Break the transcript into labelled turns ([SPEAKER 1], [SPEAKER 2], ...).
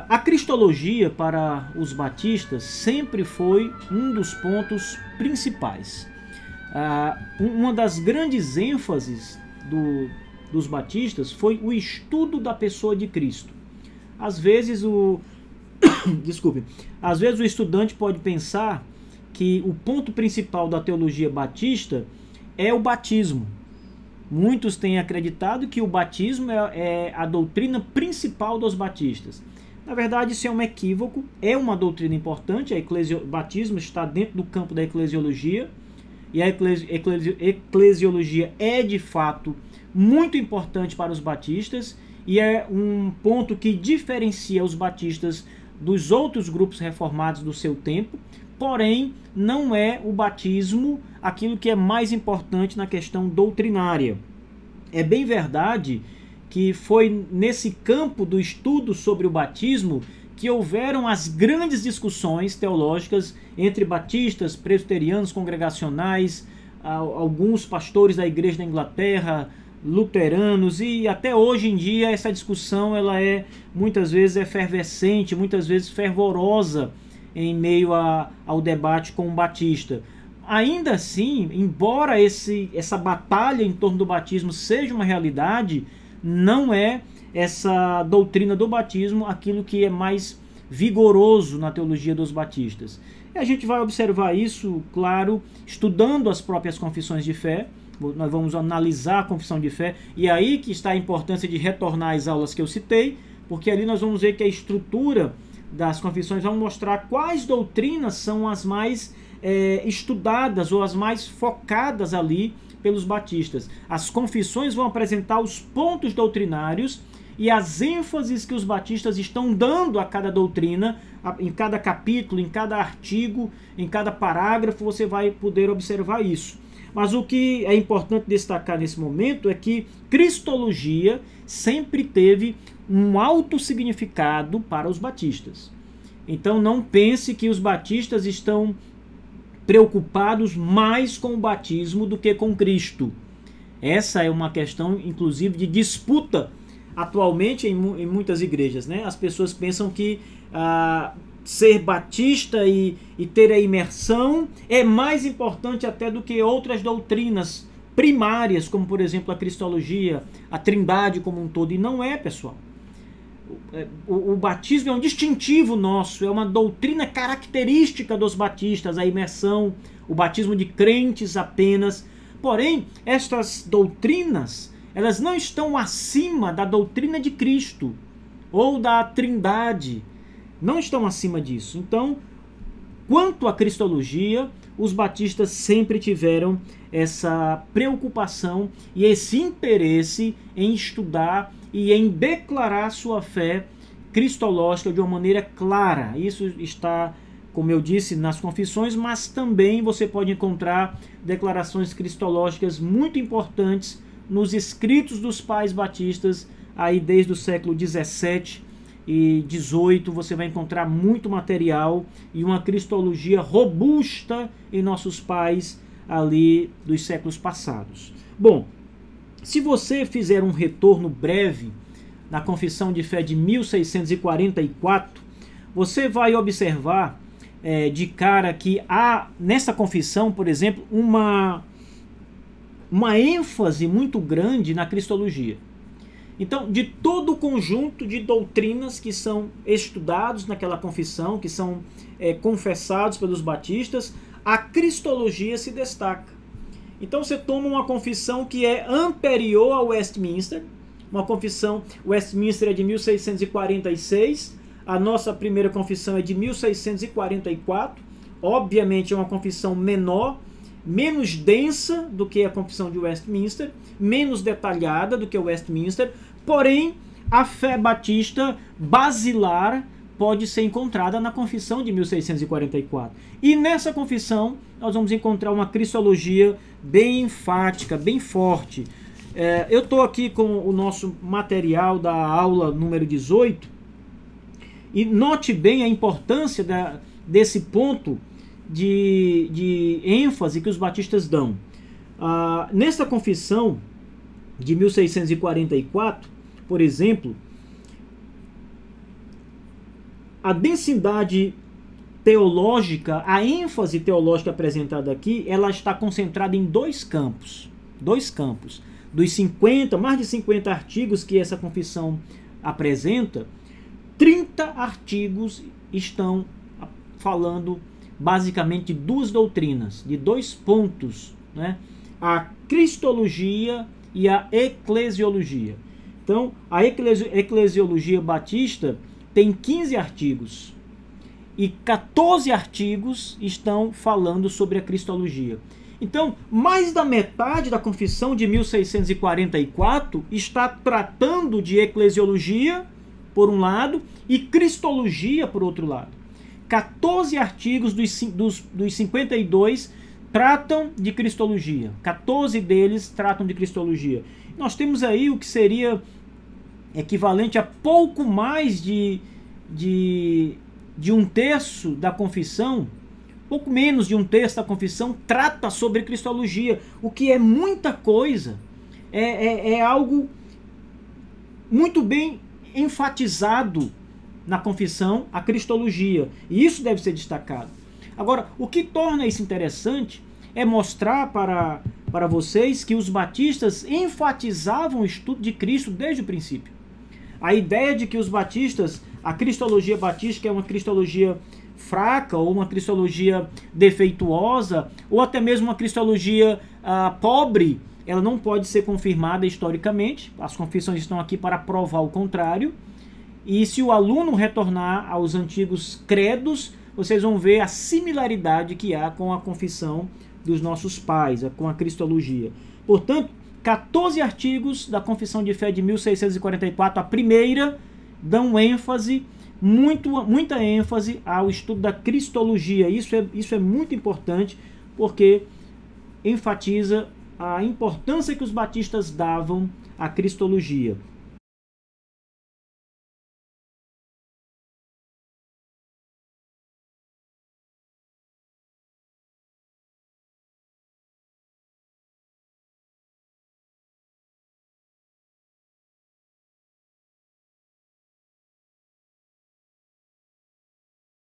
[SPEAKER 1] A cristologia para os batistas sempre foi um dos pontos principais. Uma das grandes ênfases dos batistas foi o estudo da pessoa de Cristo. Às vezes desculpe, às vezes o estudante pode pensar que o ponto principal da teologia batista é o batismo. Muitos têm acreditado que o batismo é a doutrina principal dos batistas. Na verdade, isso é um equívoco, é uma doutrina importante, o batismo está dentro do campo da eclesiologia, e a eclesiologia é, de fato, muito importante para os batistas, e é um ponto que diferencia os batistas dos outros grupos reformados do seu tempo, porém, não é o batismo aquilo que é mais importante na questão doutrinária. É bem verdade que foi nesse campo do estudo sobre o batismo que houveram as grandes discussões teológicas entre batistas, presbiterianos, congregacionais, alguns pastores da igreja da Inglaterra, luteranos, e até hoje em dia essa discussão ela é muitas vezes efervescente, muitas vezes fervorosa em meio ao debate com o batista. Ainda assim, embora essa batalha em torno do batismo seja uma realidade, não é essa doutrina do batismo aquilo que é mais vigoroso na teologia dos batistas. E a gente vai observar isso, claro, estudando as próprias confissões de fé. Nós vamos analisar a confissão de fé, e aí que está a importância de retornar às aulas que eu citei, porque ali nós vamos ver que a estrutura das confissões vai mostrar quais doutrinas são as mais estudadas ou as mais focadas ali pelos batistas. As confissões vão apresentar os pontos doutrinários e as ênfases que os batistas estão dando a cada doutrina, em cada capítulo, em cada artigo, em cada parágrafo, você vai poder observar isso. Mas o que é importante destacar nesse momento é que cristologia sempre teve um alto significado para os batistas. Então não pense que os batistas estão preocupados mais com o batismo do que com Cristo. Essa é uma questão, inclusive, de disputa atualmente em muitas igrejas, né? As pessoas pensam que ser batista e ter a imersão é mais importante até do que outras doutrinas primárias, como por exemplo a cristologia, a trindade como um todo. E não é, pessoal. O batismo é um distintivo nosso, é uma doutrina característica dos batistas, a imersão, o batismo de crentes apenas. Porém, estas doutrinas, elas não estão acima da doutrina de Cristo ou da trindade. Não estão acima disso. Então, quanto à cristologia, os batistas sempre tiveram essa preocupação e esse interesse em estudar e em declarar sua fé cristológica de uma maneira clara. Isso está, como eu disse, nas confissões, mas também você pode encontrar declarações cristológicas muito importantes nos escritos dos pais batistas, aí desde o século 17 e 18, você vai encontrar muito material e uma cristologia robusta em nossos pais ali dos séculos passados. Bom, se você fizer um retorno breve na Confissão de Fé de 1644, você vai observar de cara que há nessa confissão, por exemplo, uma ênfase muito grande na cristologia. Então, de todo o conjunto de doutrinas que são estudados naquela confissão, que são confessados pelos batistas, a cristologia se destaca. Então você toma uma confissão que é anterior ao Westminster, uma confissão, Westminster é de 1646, a nossa primeira confissão é de 1644, obviamente é uma confissão menor, menos densa do que a confissão de Westminster, menos detalhada do que o Westminster, porém a fé batista basilar pode ser encontrada na confissão de 1644. E nessa confissão nós vamos encontrar uma cristologia bem enfática, bem forte. Eu estou aqui com o nosso material da aula número 18 e note bem a importância desse ponto de ênfase que os batistas dão. Nesta confissão de 1644, por exemplo, a densidade teológica, a ênfase teológica apresentada aqui, ela está concentrada em dois campos. Dos 50, mais de 50 artigos que essa confissão apresenta, 30 artigos estão falando basicamente de duas doutrinas, de dois pontos, né? A cristologia e a eclesiologia. Então, a eclesiologia batista tem 15 artigos e 14 artigos estão falando sobre a cristologia. Então, mais da metade da confissão de 1644 está tratando de eclesiologia, por um lado, e cristologia, por outro lado. 14 artigos dos 52 tratam de cristologia. 14 deles tratam de cristologia. Nós temos aí o que seria equivalente a pouco mais de um terço da confissão, pouco menos de um terço da confissão trata sobre cristologia, o que é muita coisa, é algo muito bem enfatizado na confissão, a cristologia, e isso deve ser destacado. Agora, o que torna isso interessante é mostrar para vocês que os batistas enfatizavam o estudo de Cristo desde o princípio. A ideia de que os batistas, a cristologia batista, que é uma cristologia fraca, ou uma cristologia defeituosa, ou até mesmo uma cristologia pobre, ela não pode ser confirmada historicamente. As confissões estão aqui para provar o contrário. E se o aluno retornar aos antigos credos, vocês vão ver a similaridade que há com a confissão dos nossos pais, com a cristologia. Portanto, 14 artigos da Confissão de Fé de 1644, a primeira, dão ênfase, muita ênfase ao estudo da cristologia. Isso é muito importante, porque enfatiza a importância que os batistas davam à cristologia.